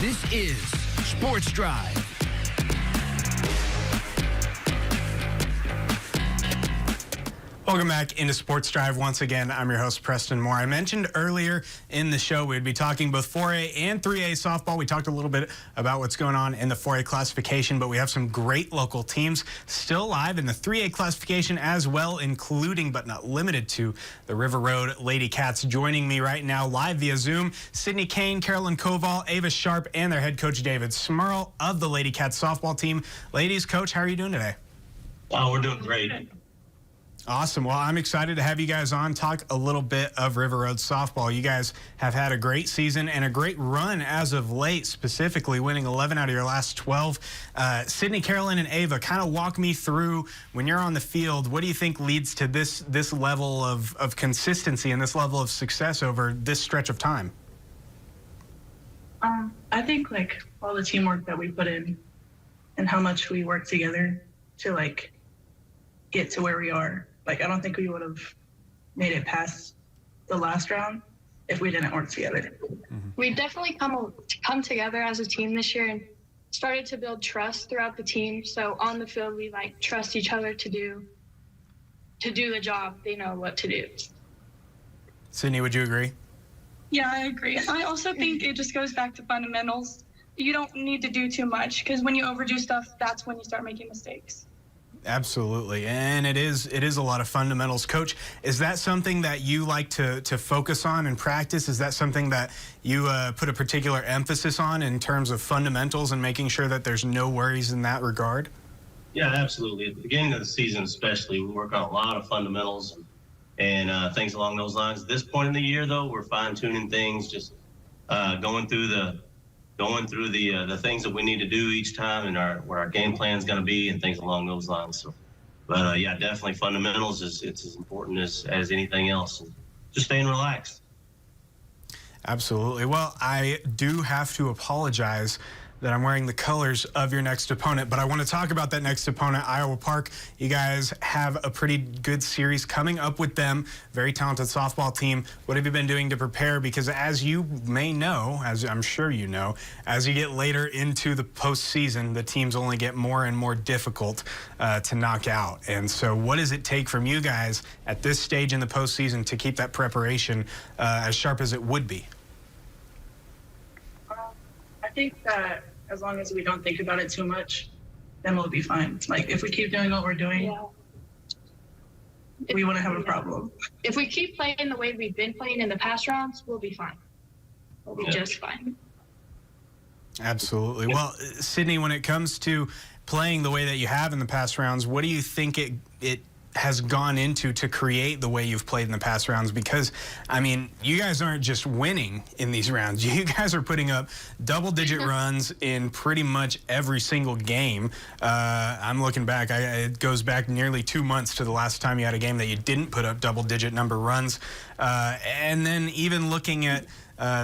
This is Sports Drive. Welcome back into Sports Drive. Once again, I'm your host, Preston Moore. I mentioned earlier in the show we'd be talking both 4A and 3A softball. We talked a little bit about what's going on in the 4A classification, but we have some great local teams still live in the 3A classification as well, including but not limited to the River Road Lady Cats. Joining me right now live via Zoom, Sydney Kane, Carolyn Koval, Ava Sharp, and their head coach, David Smurl of the Lady Cats softball team. Ladies, coach, how are you doing today? Oh, we're doing great. Awesome. Well, I'm excited to have you guys on, talk a little bit of River Road softball. You guys have had a great season and a great run as of late, specifically winning 11 out of your last 12. Sydney, Carolyn, and Ava, kind of walk me through when you're on the field. What do you think leads to this level of consistency and this level of success over this stretch of time? I think like all the teamwork that we put in and how much we work together to like get to where we are. Like, I don't think we would have made it past the last round if we didn't work together. We definitely come together as a team this year and started to build trust throughout the team. So on the field, we like trust each other to do the job. They know what to do. Sydney, would you agree? Yeah, I agree. I also think it just goes back to fundamentals. You don't need to do too much because when you overdo stuff, that's when you start making mistakes. Absolutely, and it is a lot of fundamentals. Coach, is that something that you like to focus on and practice? Is that something that you put a particular emphasis on in terms of fundamentals and making sure that there's no worries in that regard? Yeah, absolutely. At the beginning of the season especially, we work on a lot of fundamentals and things along those lines. At this point in the year, though, we're fine-tuning things, just going through the things that we need to do each time and where our game plan is going to be and things along those lines. So, but yeah, definitely fundamentals it's as important as anything else. And just staying relaxed. Absolutely. Well, I do have to apologize that I'm wearing the colors of your next opponent, but I want to talk about that next opponent, Iowa Park. You guys have a pretty good series coming up with them. Very talented softball team. What have you been doing to prepare? Because as you may know, as I'm sure you know, as you get later into the postseason, the teams only get more and more difficult to knock out. And so what does it take from you guys at this stage in the postseason to keep that preparation as sharp as it would be? I think that as long as we don't think about it too much, then we'll be fine. Like, if we keep doing what we're doing, we wouldn't have a problem. If we keep playing the way we've been playing in the past rounds, we'll be fine. We'll be just fine. Absolutely. Well, Sydney, when it comes to playing the way that you have in the past rounds, what do you think it has gone into to create the way you've played in the past rounds? Because, I mean, you guys aren't just winning in these rounds. You guys are putting up double-digit runs in pretty much every single game. I'm looking back. It goes back nearly 2 months to the last time you had a game that you didn't put up double-digit number runs. And then even looking at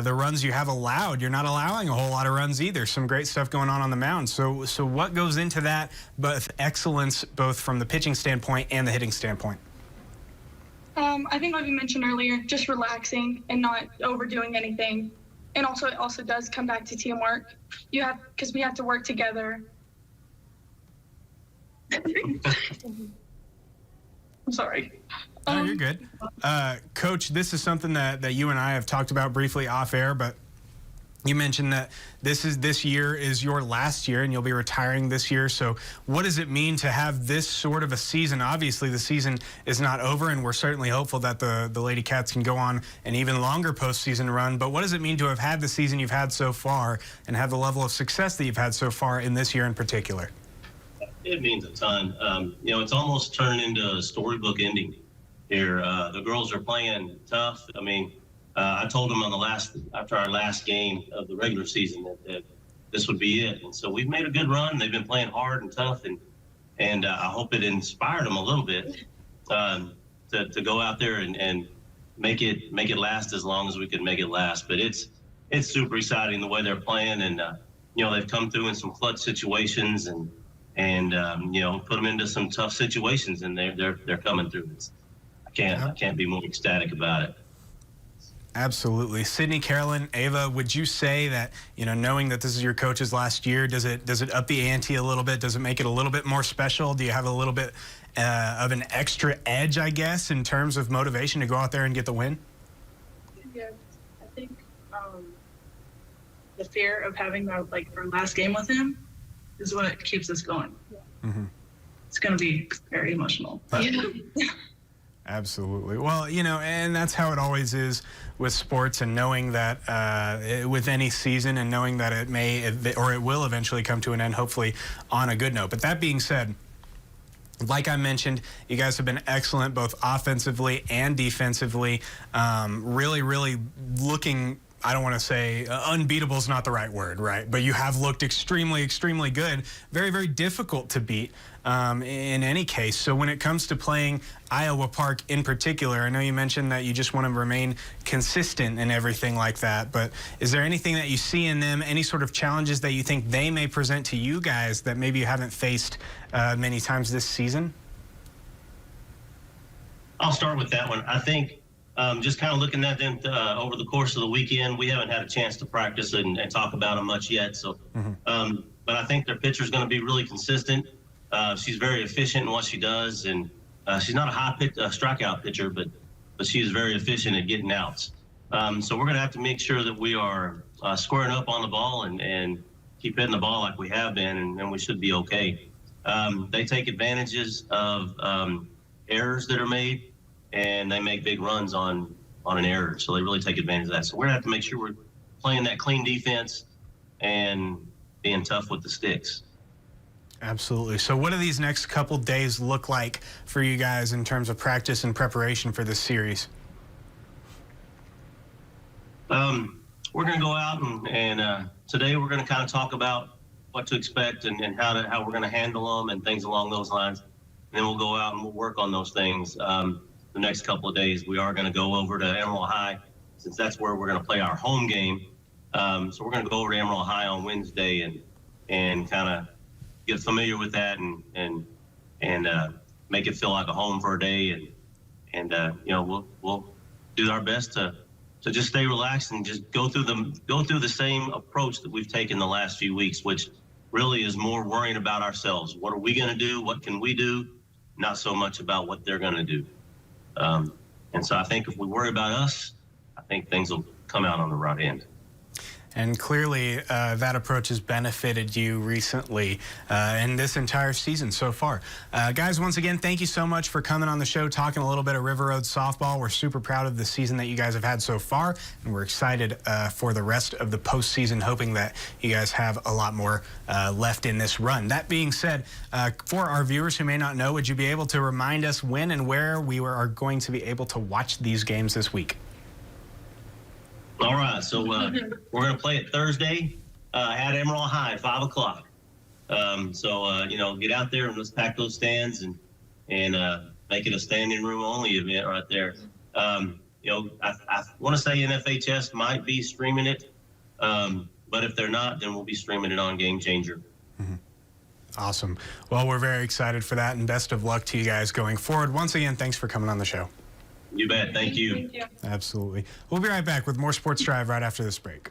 the runs you have allowed, you're not allowing a whole lot of runs either. Some great stuff going on the mound. So what goes into that, both excellence, both from the pitching standpoint and the hitting standpoint? I think like we mentioned earlier, just relaxing and not overdoing anything. And also, it also does come back to teamwork. Because we have to work together. I'm sorry. No, you're good. Coach, this is something that you and I have talked about briefly off air, but you mentioned that this year is your last year and you'll be retiring this year. So what does it mean to have this sort of a season? Obviously, the season is not over, and we're certainly hopeful that the Lady Cats can go on an even longer postseason run. But what does it mean to have had the season you've had so far and have the level of success that you've had so far in this year in particular? It means a ton. It's almost turned into a storybook ending here. The girls are playing tough. I mean, I told them after our last game of the regular season that this would be it. And so we've made a good run. They've been playing hard and tough, and I hope it inspired them a little bit to go out there and make it last as long as we could make it last. But it's super exciting the way they're playing, and they've come through in some clutch situations and put them into some tough situations, and they're coming through. I can't be more ecstatic about it. Absolutely. Sydney, Carolyn, Ava, would you say that, knowing that this is your coach's last year, does it up the ante a little bit? Does it make it a little bit more special? Do you have a little bit of an extra edge, I guess, in terms of motivation to go out there and get the win? Yeah, I think the fear of having our last game with him is what keeps us going. Mm-hmm. It's going to be very emotional. Absolutely. Well, and that's how it always is with sports, and knowing that with any season, and knowing that it will eventually come to an end, hopefully on a good note. But that being said, like I mentioned, you guys have been excellent both offensively and defensively. Really, really looking, I don't want to say unbeatable is not the right word, right? But you have looked extremely, extremely good. Very, very difficult to beat in any case. So when it comes to playing Iowa Park in particular, I know you mentioned that you just want to remain consistent and everything like that. But is there anything that you see in them, any sort of challenges that you think they may present to you guys that maybe you haven't faced many times this season? I'll start with that one. I think just kind of looking at them over the course of the weekend, we haven't had a chance to practice and talk about them much yet. So, but I think their pitcher is going to be really consistent. She's very efficient in what she does, and she's not a strikeout pitcher, but she is very efficient at getting outs. So we're going to have to make sure that we are squaring up on the ball and keep hitting the ball like we have been, and we should be okay. They take advantages of errors that are made, and they make big runs on an error. So they really take advantage of that. So we're going to have to make sure we're playing that clean defense and being tough with the sticks. Absolutely. So what do these next couple days look like for you guys in terms of practice and preparation for this series? We're going to go out and today we're going to kind of talk about what to expect and how we're going to handle them and things along those lines. And then we'll go out and we'll work on those things the next couple of days. We are going to go over to Emerald High, since that's where we're going to play our home game. So we're going to go over to Emerald High on Wednesday and kind of get familiar with that and make it feel like a home for a day, and we'll do our best to just stay relaxed and just go through the same approach that we've taken the last few weeks, which really is more worrying about ourselves. What are we going to do? What can we do? Not so much about what they're going to do. And so I think if we worry about us, I think things will come out on the right end. And clearly, that approach has benefited you recently and this entire season so far. Guys, once again, thank you so much for coming on the show, talking a little bit of River Road softball. We're super proud of the season that you guys have had so far, and we're excited for the rest of the postseason, hoping that you guys have a lot more left in this run. That being said, for our viewers who may not know, would you be able to remind us when and where we are going to be able to watch these games this week? All right, so we're going to play it Thursday at Emerald High at 5 o'clock. Get out there and let's pack those stands and make it a standing room only event right there. I want to say NFHS might be streaming it, but if they're not, then we'll be streaming it on Game Changer. Awesome. Well, we're very excited for that, and best of luck to you guys going forward. Once again, thanks for coming on the show. You bet. Thank you. Thank you. Absolutely. We'll be right back with more Sports Drive right after this break.